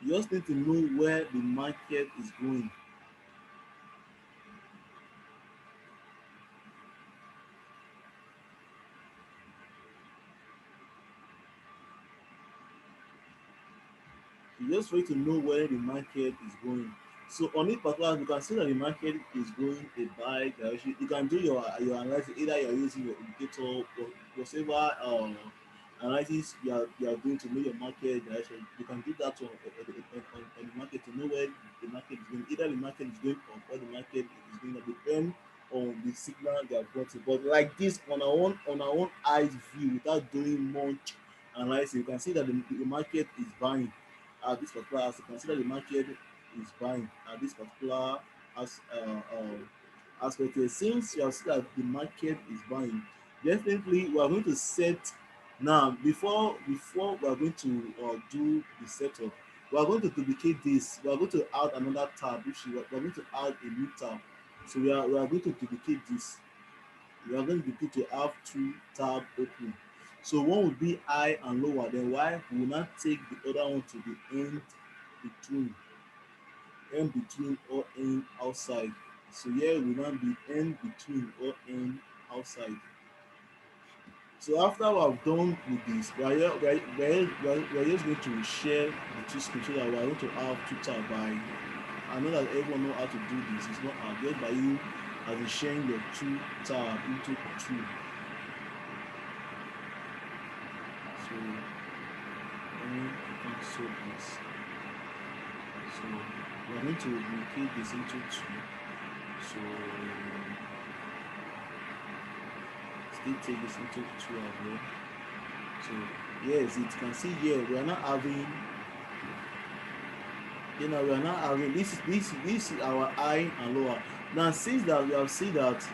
You just need to know where the market is going. You just need to know where the market is going. So on this particular, you can see that the market is going a buy direction. You can do your analysis, either you are using your indicator or whatever analysis you are doing to know your market direction. You can do that on the market to know where the market is going. Either the market is going up or the market is going to depend on the signal they have gotten. But like this, on our own eyes view, without doing much analysis, you can see that the market is buying at this particular, as you consider the market is buying at this particular as aspect here. Since you have seen that the market is buying, definitely we are going to set now before we are going to do the setup. We are going to duplicate this. We are going to add another tab, which we are going to add a new tab. So we are going to duplicate this. We are going to duplicate to have two tab open. So one will be high and lower. Then why we will not take the other one to the between, end between or end outside. So here will not be end between or end outside. So after we have done with this, we are just going to share the two screens so that we are going to have two tab by. I know that everyone know how to do this. It's not hard. Just by you as in sharing your two tab into two. So let me cancel this. So we are going to replicate this into two. So still take this into two as well. So yes, it can see here we are not having, we are not having this is our high and lower. Now since that we have seen that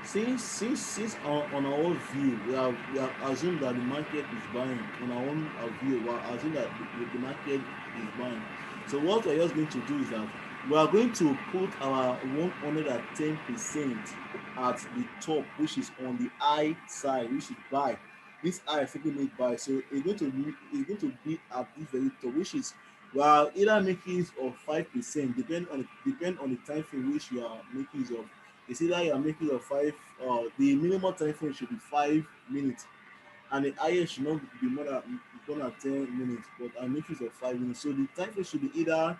since on our own view we have assumed that the market is buying. On our own view, we have assumed that the market is buying. So what we are just going to do is that we are going to put our 110% at the top, which is on the high side, which is buy. This high is simply made buy. So it's going to be at this very top, which is we are either making use of 5%, depend on the time frame which you are making use of. It's either you are making use of five, the minimum time frame should be 5 minutes, and the highest should not be more than 10 minutes, but I'm making use of 5 minutes. So the time frame should be either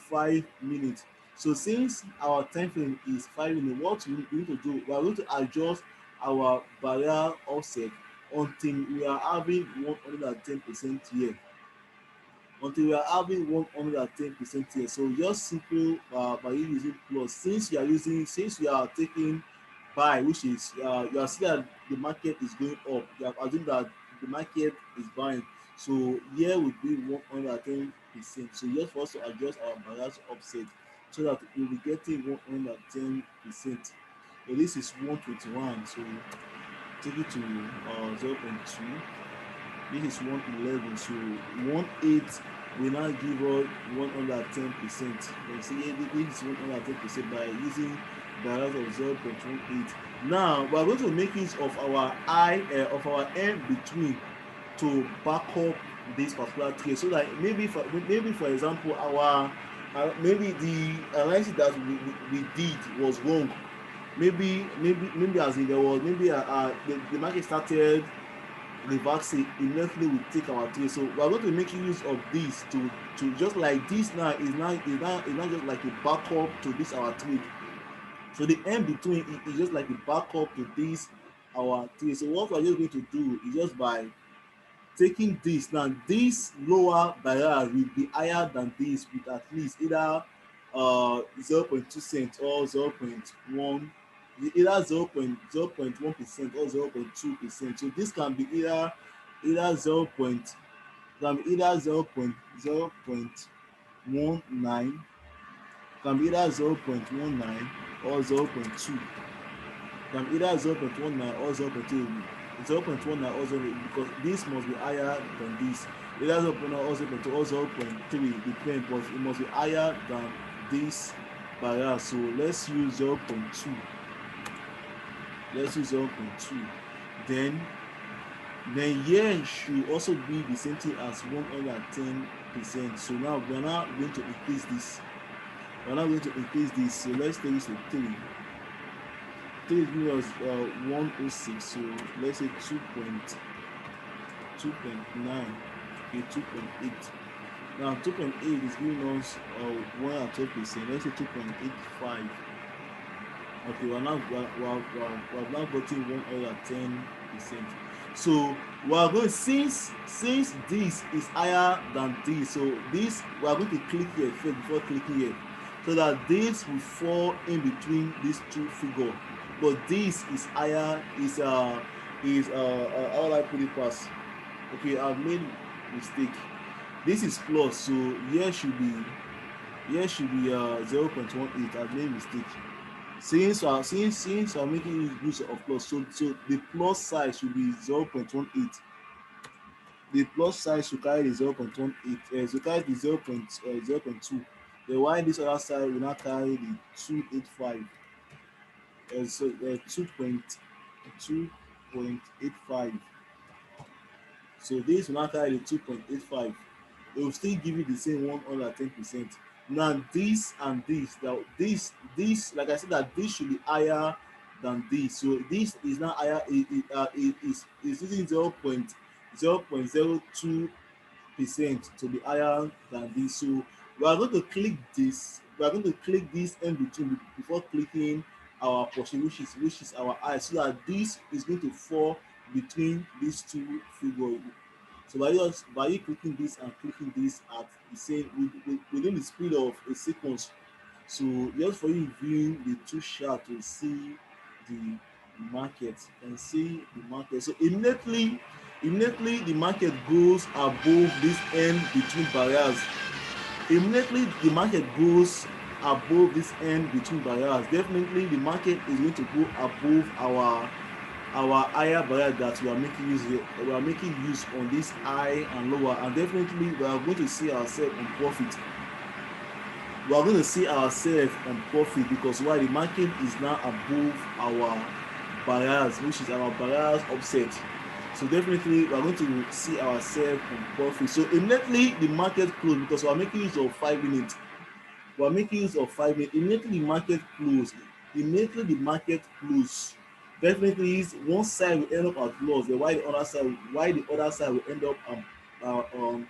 5 minutes. So since our time frame is 5 minutes, what we need to do, we are going to adjust our barrier offset until we are having 110% here, until we are having 110% here. So just simple by you using plus. Since you are taking buy, which is you are seeing that the market is going up. You have assumed that the market is buying. So here would be 110%. So just for us to adjust our balance offset so that we will be getting 110%. So this is 121. So take it to 0.2. This is 111. So 1.8 will now give us 110%. You see, this is 110% by using balance of 0.18. Now we are going to make use of our of our end between to back up this particular trade, so that maybe for example our maybe the analysis that we did was wrong. Maybe as in there was maybe the market started reversing immediately we take our trade. So we are going to make use of this to just like this now is now just like a backup to this our trade. So the end between is just like a backup to this our trade. So what we are just going to do is just by taking this now, this lower barrier will be higher than this with at least either 0.2 cents or 0.1, either 0.1% or 0.2%. So this can be either 0.19, can be either 0.19 or 0.2, can be either 0.19 or 0.2, 0.19 or 0, because this must be higher than this. either 0.1 or 0.2 or 0.3 depend, but it must be higher than this barrier. So let's use 0.2. Let's use 0.2. then then here should also be the same thing as 110%. So now we are now going to increase this. We are now going to increase this. So let's take this to 3. 3 is giving us 106. So let's say 2.9. Okay, 2.8. Now 2.8 is giving us 112%. Let's say 2.85. Okay, we have now gotten 110%. So we are going, since this is higher than this, so this we are going to click here first before clicking here, so that this will fall in between these two figures. But this is higher, how will I put it past? Okay, I've made mistake. This is plus, so here should be 0.18. I've made mistake. Since I'm making use of plus, so the plus side should be 0.18. The plus side should carry the 0.18, so carry the 0.2. Then while this other side will not carry the 285, so 2.85. So this will not carry the 2.85. It will still give you the same 110%. Now this and this, like I said, that this should be higher than this. So this is not higher. It is using 0.02% to be higher than this. So we are going to click this. We are going to click this in between before clicking our portion, which is our eye, so that this is going to fall between these two figures. So by you clicking this and clicking this at the same within the speed of a second. So just for you viewing the two chart to see the market and see the market. So immediately the market goes above this end between barriers. Immediately the market goes above this end between barriers. Definitely the market is going to go above our higher barrier that we are making use on this high and lower, and definitely we are going to see ourselves on profit. We are going to see ourselves on profit because why? The market is now above our barriers, which is our barriers offset. So definitely we are going to see ourselves on profit. So immediately the market closed, because we are making use of 5 minutes. We are making use of 5 minutes. Immediately the market closed. Immediately the market closed. Definitely is one side will end up at loss, then why the other side will end up on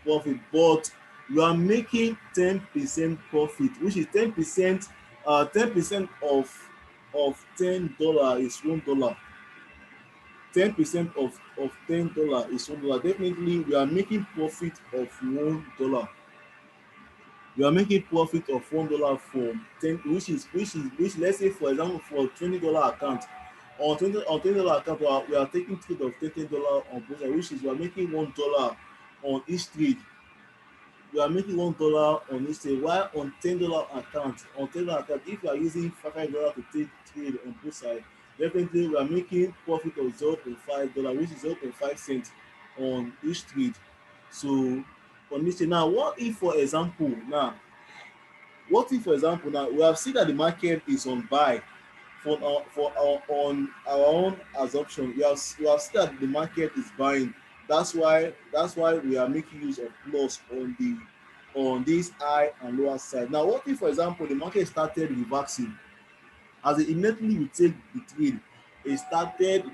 profit. But you are making 10% profit, which is 10%. 10% of $10 is $1. 10% of $10 is $1. Definitely we are making profit of $1. We are making profit of $1 for 10, which let's say for example for $20 account, on $20 account we are taking trade of $30 on both sides, which is we are making $1 on each trade. We are making $1 on each trade, while on $10 account, if you are using $5 to take trade on both sides, definitely we are making profit of $0.5, which is 0.5 cents on each trade. So on each trade. Now what if for example now we have seen that the market is on buy on our own assumption. We have seen that the market is buying. That's why we are making use of plus on this high and lower side. Now what if for example the market started reversing? As it immediately we take the trade, it started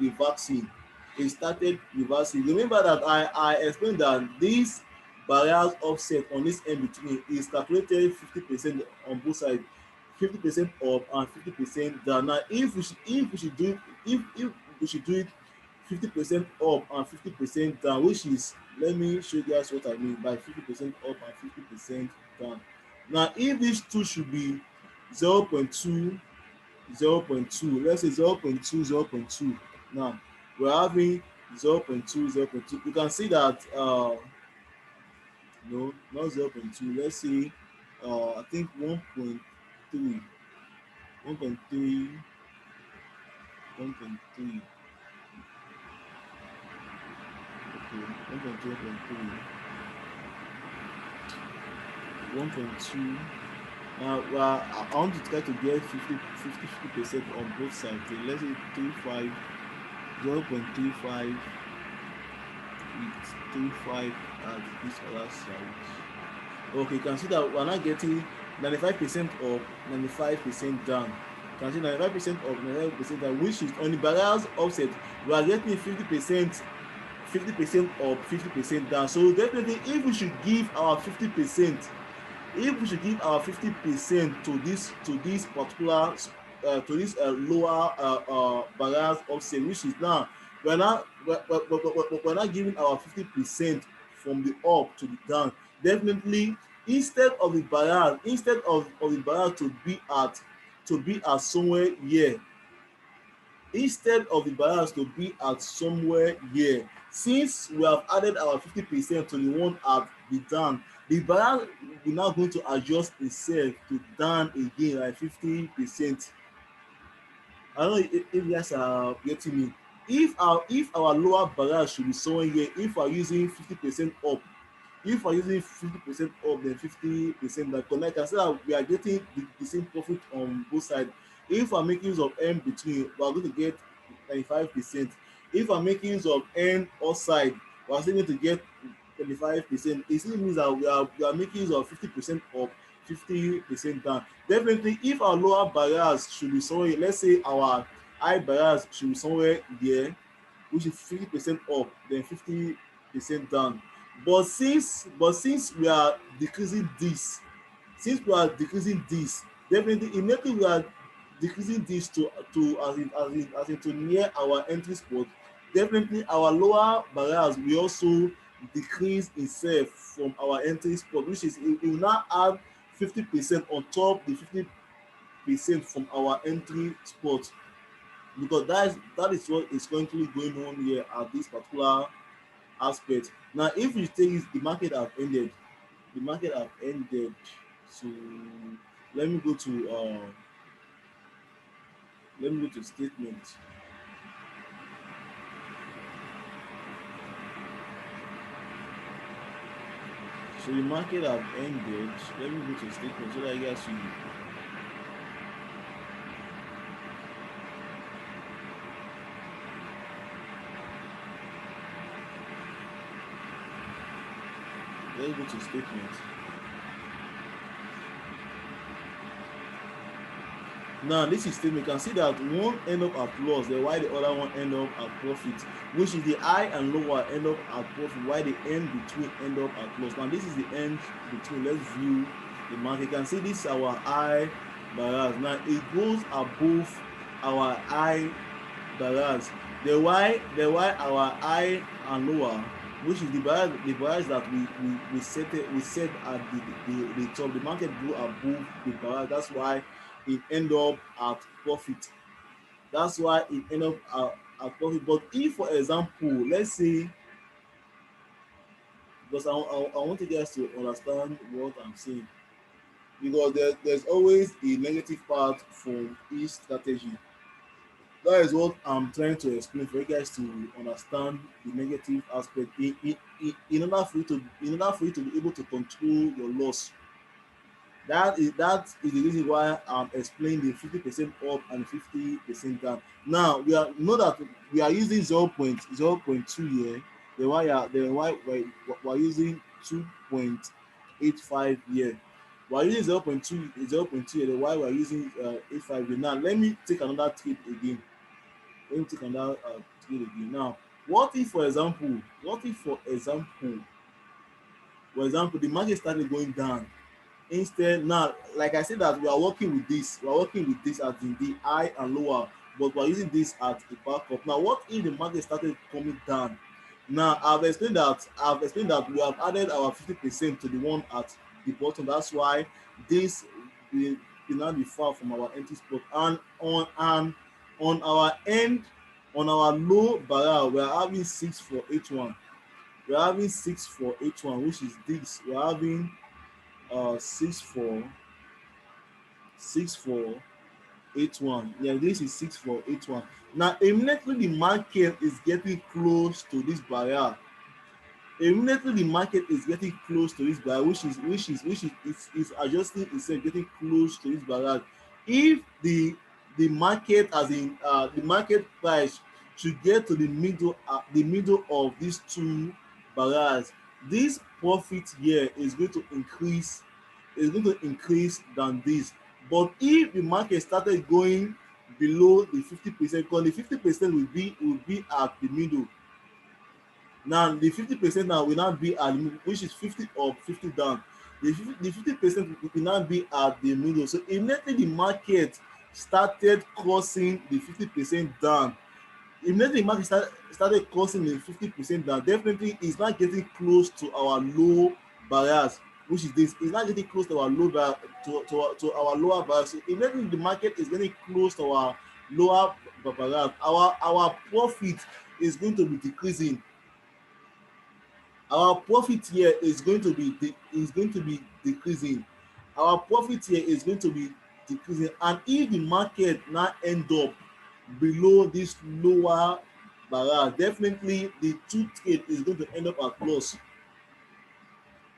reversing. Remember that I explained that this barriers offset on this end between is calculated 50% on both sides, 50% up and 50% down. Now if we should do it 50% up and 50% down, which is, let me show you guys what I mean by 50% up and 50% down. Now if these two should be 0.2, 0.2, let's say 0.2, 0.2. Now we're having 0.2, 0.2. You can see that no, not 0.2. Let's say I think 1.3, 1.3, 1.3. Okay, 1.2, 1.2. Now, I want to try to get 50% on both sides. So let's say 35, 0.35 with 35 at this other side. Okay, you can see that we're not getting 95% of 95% down. You can see 95% of 95% down, which is on the barriers offset. We are getting 50% up, 50% down. So definitely, if we should give our 50%, if we should give our 50% to this particular to this lower barriers offset, which is now we're not giving our 50% from the up to the down. Definitely, instead of the barrier to be at somewhere here, instead of the balance to be at somewhere here, since we have added our 50% to the one at the down, the balance will now going to adjust itself to down again like 50%. I don't know if you guys are getting me. If our lower balance should be somewhere here, if we are using 50% up, if we're using 50% up, then 50% down, connect, I say that we are getting the same profit on both sides. If we're making use of m between, we are going to get 95%. If we're making use of n outside, we are still going to get 25%. It still means that we are making use of 50% up, 50% down. Definitely, if our lower barriers should be somewhere, let's say our high barriers should be somewhere there, which is 50% up, then 50% down. But since we are decreasing this, definitely immediately we are decreasing this to as in to near our entry spot. Definitely our lower barriers will also decrease itself from our entry spot, which is it will now add 50% on top the 50% from our entry spot, because that is what is currently going on here at this particular aspect. Now, if you take it, the market have ended. So let me go to statement. So the market have ended. Let me go to statement so that you guys see. Let's go to statement. Now this is statement. You can see that one end up at loss, then why the other one end up at profit, which is the high and lower end up at profit, why the end between end up at loss. Now this is the end between. Let's view the market. You can see this is our high barriers. Now it goes above our high barriers. The why our high and lower, which is the barriers that we set at the top. The market go above the barriers. That's why it end up at profit. That's why it end up at profit. But if, for example, let's say, because I want you guys to understand what I'm saying, because there's always a negative part from each strategy. That is what I'm trying to explain for you guys to understand the negative aspect. In order for you to be able to control your loss, that is the reason why I'm explaining the 50% up and 50% down. Now we are know that we are using 0.2 here. Then why we're using 2.85 here. We're using 0.2 here. Then why we're using 85 here. Now let me take another trade again. Now, what if for example the market started going down. Instead, now, like I said, that we are working with this as in the high and lower, but we're using this as a backup. Now, what if the market started coming down? Now, I've explained that we have added our 50% to the one at the bottom. That's why this will not be far from our empty spot. And on our end, on our low barrier, we are having 6481. We are having 6481, which is this. We are having 6481. Yeah, this is 6481. Now immediately the market is getting close to this barrier. Immediately the market is getting close to this barrier, which is adjusting itself, getting close to this barrier. If the market, as in the market price, should get to the middle of these two barriers, this profit here is going to increase than this. But if the market started going below the 50%, because the 50% will be at the middle. Now the 50% now will now be at the middle, which is 50 up, 50 down. The 50% will now be at the middle. So immediately the market started crossing the 50% down, immediately the market started crossing the 50% down, definitely it's not getting close to our low barriers, which is this. It's not getting close to our low bar to our lower barriers. So immediately the market is getting close to our lower barriers, our profit is going to be decreasing. Our profit here is going to be decreasing. Our profit here is going to be decreasing, and if the market now end up below this lower barrier, definitely the two trade is going to end up at loss.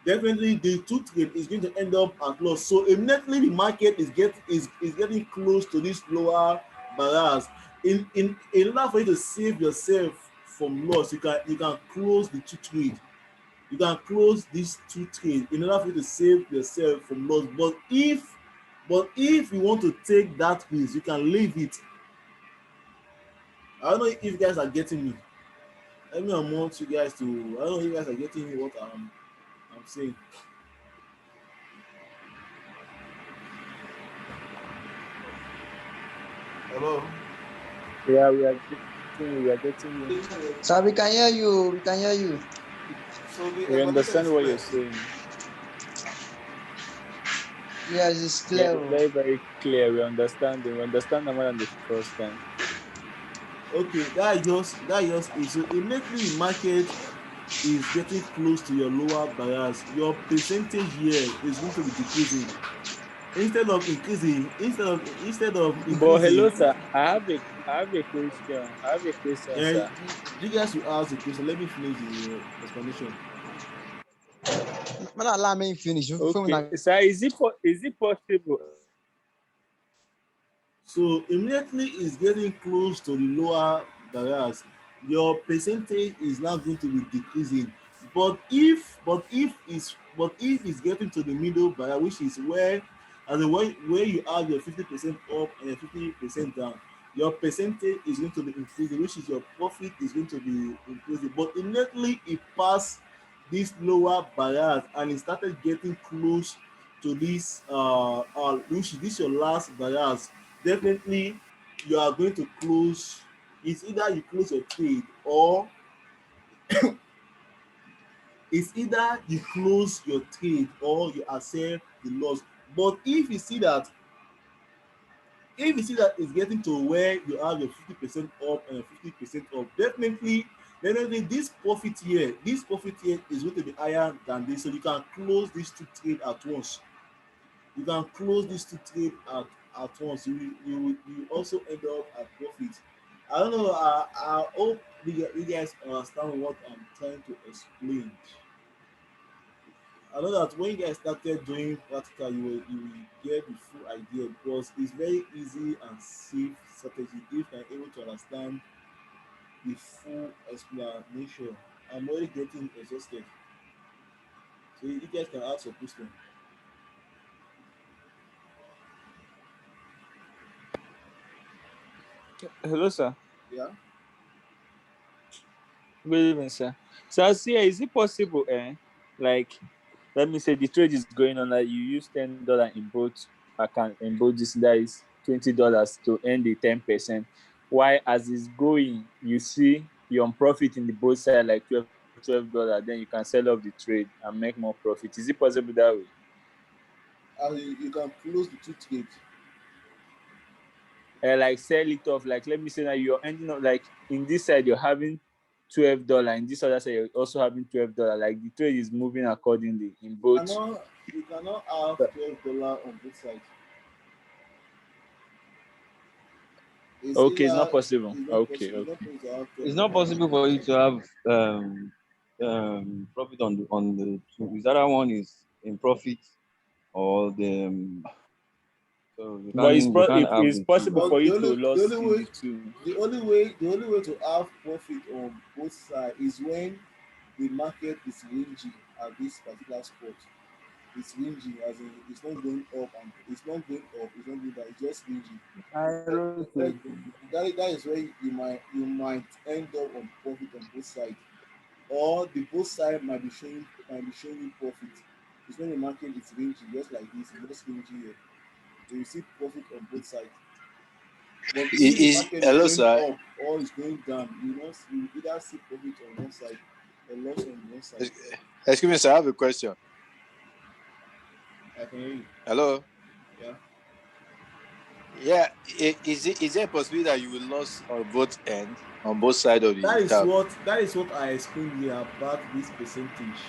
Definitely the two trade is going to end up at loss. So immediately the market is getting close to these lower barriers. In order for you to save yourself from loss, you can close the two trade. You can close these two trades in order for you to save yourself from loss. But if you want to take that risk, you can leave it. I don't know if you guys are getting me. Let me amongst you guys to. I don't know if you guys are getting me what I'm saying. Hello. Yeah, we are getting you. We are getting you. Sir, we can hear you. We can hear you. So the We explanation understand is what you're clear. saying. Yes, it's Yeah, clear. it's very, very clear. We understand it. We understand it more than the first time. Okay, that just is so immediately the market is getting close to your lower barriers. Your percentage here is going to be decreasing instead of But hello, increasing. sir. I have a question. I have a question, And sir. you guys will ask the question. Let me finish the explanation. Man, allow me finish. Okay, sir. Is it possible? So immediately it's getting close to the lower barriers, your percentage is now going to be decreasing. But if it's getting to the middle barrier, which is where you have your 50% up and your 50% down, your percentage is going to be increasing, which is your profit is going to be increasing. But immediately it passed these lower barriers and it started getting close to which is this your last barriers, definitely you are going to close. It's either you close your trade, or you accept the loss. But if you see that it's getting to where you have your 50% up and your 50% up, definitely this profit here is going to be higher than this, so you can close these two trade at once. You can close these two trade at once. You also end up at profit. I don't know. I hope you guys understand what I'm trying to explain. I know that when you guys started doing practical, you will get the full idea, because it's very easy and safe strategy if you're able to understand the full explanation. I'm already getting exhausted, so you guys can ask your question. Hello, sir. Yeah. Good evening, sir. So, see, is it possible? Like, let me say the trade is going on. Like, you use $10 in both account in both this, that is $20 to earn the 10%. Why, as it's going, you see your profit in the both side like $12. Then you can sell off the trade and make more profit. Is it possible that way? And you can close the two trades. Like sell it off. Like, let me say that you're ending up like in this side you're having $12, in this other side you're also having $12. Like the trade is moving accordingly in both. You cannot have $12 on both sides. It's Okay, it's not either possible. it's not Okay, possible. It's not okay. possible to have It's twelve not dollars on possible both for you sides. to have profit on the two. Is that one is in profit or the so But we can have it's the two. possible But for you to lose in the two. the only way to have profit on both sides is when the market is ranging at this particular spot. It's ranging, as in it's not going up and it's not going up, it's not going down, it's just ranging. I That, rotate. that is where you might end up on profit on both sides, or the both side might be showing you profit. It's when the market is ranging just like this, it's just ranging here. So you see profit on both sides. But if the Is market is hello, going sir. up or is going down, you either see profit on one side or loss on one side. Excuse me, sir. I have a question. I can hear you. Hello. Yeah. Yeah. Is there a possibility that you will lose on both ends, on both sides of That the is tab? what I explained here about this percentage.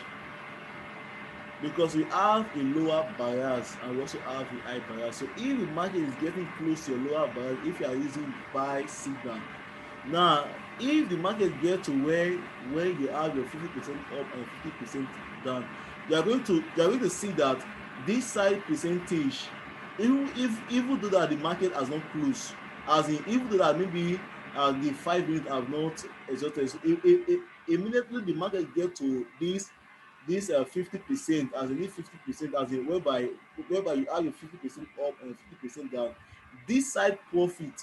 Because we have a lower bias and we also have a high bias. So if the market is getting close to your lower bias, if you are using buy signal, now if the market get to where you have your 50% up and 50% down, you are going to see that this side percentage, even though that the market has not closed, as in even though that maybe the 5 minutes have not exhausted, so immediately the market get to this 50%, as in this 50%, as in whereby you have your 50% up and 50% down, this side profit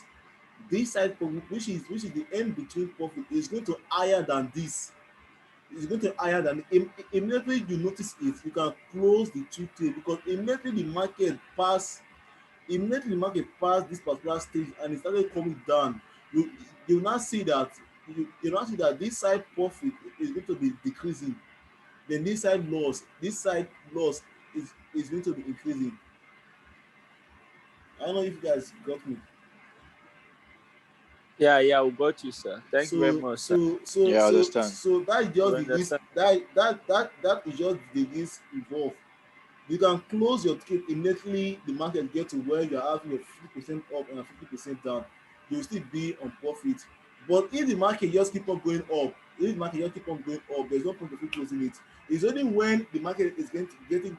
which is the end between profit is going to higher than this. It's going to higher than immediately you notice it, you can close the two trade because immediately the market pass this particular stage and it started coming down. You now see that this side profit is going to be decreasing, then this side loss is going to be increasing. I don't know if you guys got me. Yeah, we got you, sir. Thank you very so much, sir. so so Yeah, I so understand. so that is We just the risk, understand. that is just the risk involved. You can close your trade immediately the market get to where you're having a 50% up and a 50% down. You'll still be on profit. But if the market just keep on going up, there's no point of you closing it. It's only when the market is getting it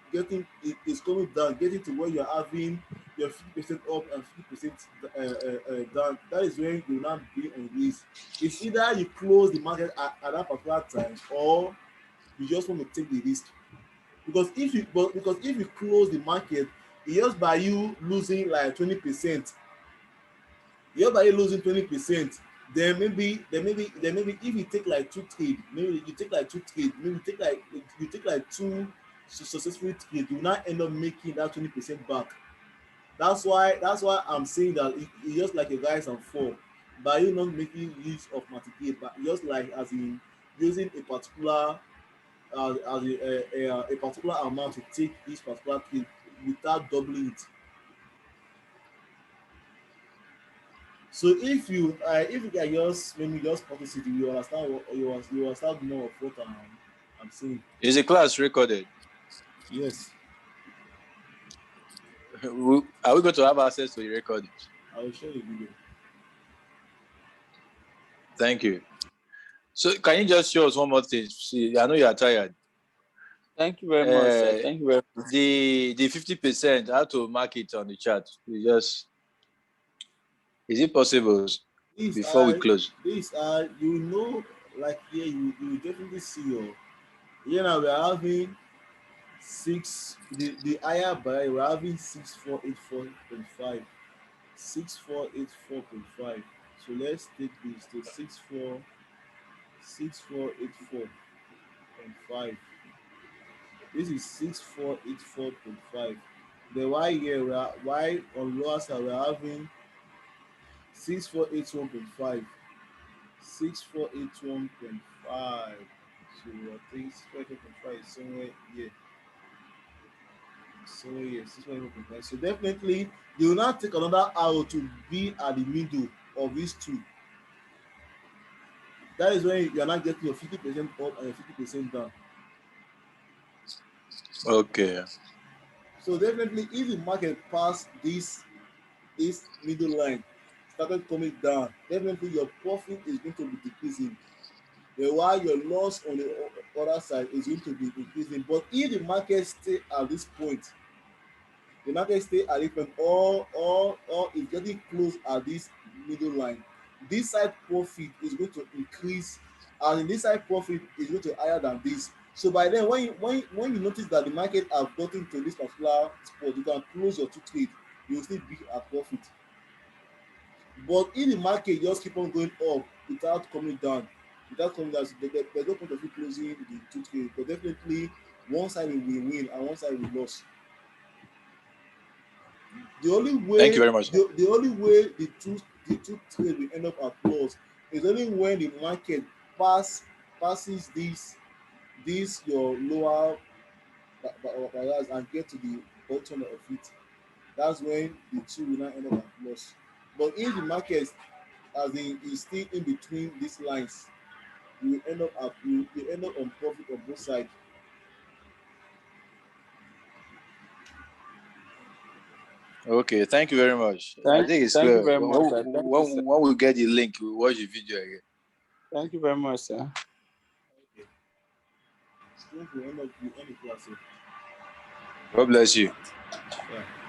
is coming down, getting to where you're having your 50% up and 50% down. That is when you will not be on risk. It's either you close the market at that particular time, or you just want to take the risk. Because if you close the market, it's just by you losing like 20%. Just by you losing 20%, then maybe if you take like two trade, maybe you take like two trade, maybe you take like two successful trade, you will not end up making that 20% back. That's why I'm saying that it's just like a rise and fall. By you not making use of mitigate, but just like as in using a particular a particular amount to take each particular trade without doubling it. So if you can just maybe just practice it, you understand more of what I'm saying. Is the class recorded? Yes, Are we going to have access to the recordings? I will show you a video. Thank you. So can you just show us one more thing? See, I know you are tired. Thank you very much, sir. Thank you very much. The 50%, how to mark it on the chart? Is it possible These before we are close? like here you will definitely see your here now we are having the higher by we're having 6484.5, 6484.5. So let's take this to 6484.5. This is 6484.5. Then why here why on lower side we're having 6481.5, 6481.5. So I think 6481.5 is somewhere here. So yes, 6481.5. So definitely you will not take another hour to be at the middle of these two. That is when you are not getting your 50% up and your 50% down. Okay. So definitely if the market pass this middle line started coming down, definitely your profit is going to be decreasing. Then while your loss other side is going to be increasing. But if the market stay at this point, the market stay at this point, or is getting close at this middle line, this side profit is going to increase, and in this side profit is going to higher than this. So by then, when you notice that the market have gotten to this particular spot, you can close your two trade, you will still be at profit. But if the market just keep on going up without coming down, so there's no point of you closing the two trade. But definitely, one side will win and one side will lose. The only Thank way you very much. the only way the two trade will end up at loss is only when the market passes this your lower bias and get to the bottom of it. That's when the two will not end up at loss. But if the market as in is still in between these lines, you will end up on profit on both sides. Okay, thank you very much. I Thank, think it's thank you clear. very much, sir. Thank you, sir. When we get the link, we'll watch the video again. Thank you very much, sir. Okay. Students will end up the class. God bless you. Yeah.